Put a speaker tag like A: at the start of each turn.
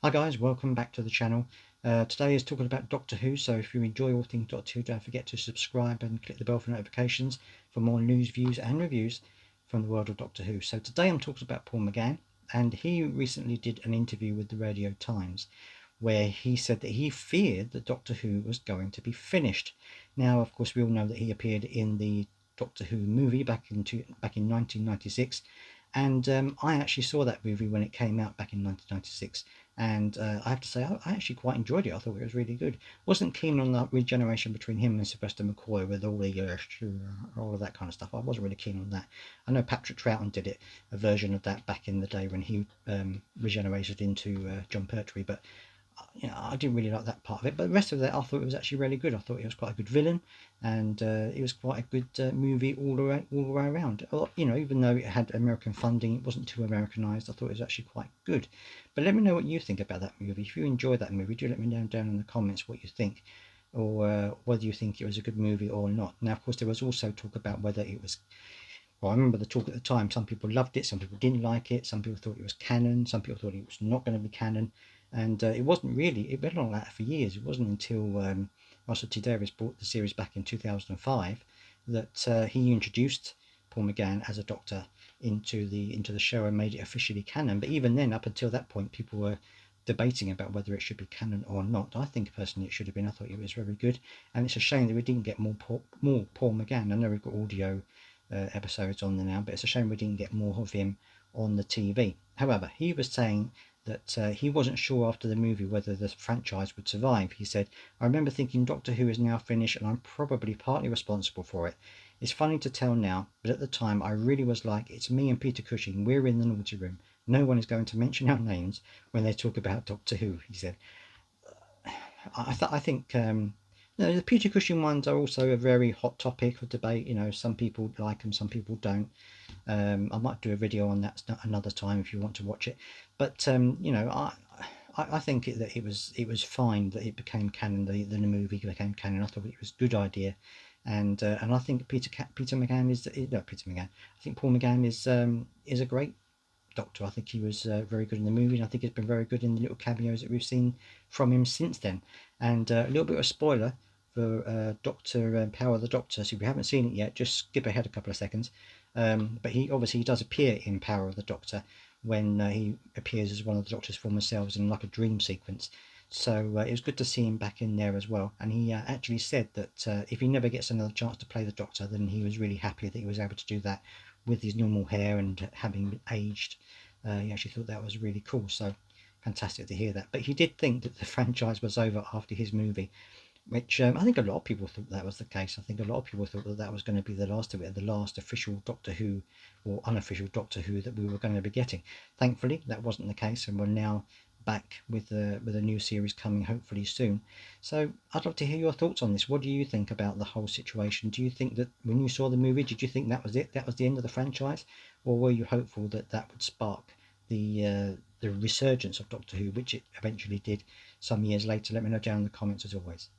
A: Hi guys, welcome back to the channel. Today is talking about Doctor Who, so if you enjoy all things Doctor Who, don't forget to subscribe and click the bell for notifications for more news, views and reviews from the world of Doctor Who. So today I'm talking about Paul McGann, and he recently did an interview with the Radio Times where he said that he feared that Doctor Who was going to be finished. Now, of course, we all know that he appeared in the Doctor Who movie back in 1996, and I actually saw that movie when it came out back in 1996, and I have to say I actually quite enjoyed it. I thought it was really good. Wasn't keen on the regeneration between him and Sylvester McCoy with all of that kind of stuff. I wasn't really keen on that. I know Patrick Troughton did it, a version of that back in the day when he regenerated into John Pertwee, but I didn't really like that part of it, but the rest of it I thought it was actually really good. I thought it was quite a good villain, and it was quite a good movie all the way around. Even though it had American funding, it wasn't too Americanized. I thought it was actually quite good. But let me know what you think about that movie. If you enjoyed that movie, do let me know down in the comments what you think, or whether you think it was a good movie or not. Now, of course, there was also talk about whether it was. Well, I remember the talk at the time. Some people loved it, some people didn't like it, some people thought it was canon, some people thought it was not going to be canon, and it wasn't really. It went on like that for years. It wasn't until Russell T Davies brought the series back in 2005 that he introduced Paul McGann as a Doctor into the show and made it officially canon. But even then, up until that point, people were debating about whether it should be canon or not. I think personally it should have been. I thought it was very good, and it's a shame that we didn't get more Paul McGann. I know we've got audio episodes on there now, but it's a shame we didn't get more of him on the TV. However, he was saying that he wasn't sure after the movie whether the franchise would survive. He said, "I remember thinking Doctor Who is now finished and I'm probably partly responsible for it. It's funny to tell now, but at the time I really was like, it's me and Peter Cushing, we're in the naughty room. No one is going to mention our names when they talk about Doctor Who," he said. I think the Peter Cushing ones are also a very hot topic for debate. Some people like them, some people don't. I might do a video on that another time if you want to watch it. But I think that it was fine that it became canon. The movie became canon. I thought it was a good idea, and I think Peter McGann is no Peter McGann. I think Paul McGann is a great Doctor. I think he was very good in the movie, and I think he's been very good in the little cameos that we've seen from him since then. And a little bit of a spoiler for Doctor Power of the Doctor. So if you haven't seen it yet, just skip ahead a couple of seconds. But he obviously does appear in Power of the Doctor when he appears as one of the Doctor's former selves in like a dream sequence. So it was good to see him back in there as well. And he actually said that if he never gets another chance to play the Doctor, then he was really happy that he was able to do that with his normal hair and having aged. He actually thought that was really cool. So fantastic to hear that. But he did think that the franchise was over after his movie, which I think a lot of people thought that was the case. I think a lot of people thought that that was going to be the last of it, the last official Doctor Who or unofficial Doctor Who that we were going to be getting. Thankfully, that wasn't the case, and we're now back with a new series coming hopefully soon. So I'd love to hear your thoughts on this. What do you think about the whole situation? Do you think that when you saw the movie, did you think that was it? That was the end of the franchise, or were you hopeful that that would spark the resurgence of Doctor Who, which it eventually did some years later? Let me know down in the comments as always.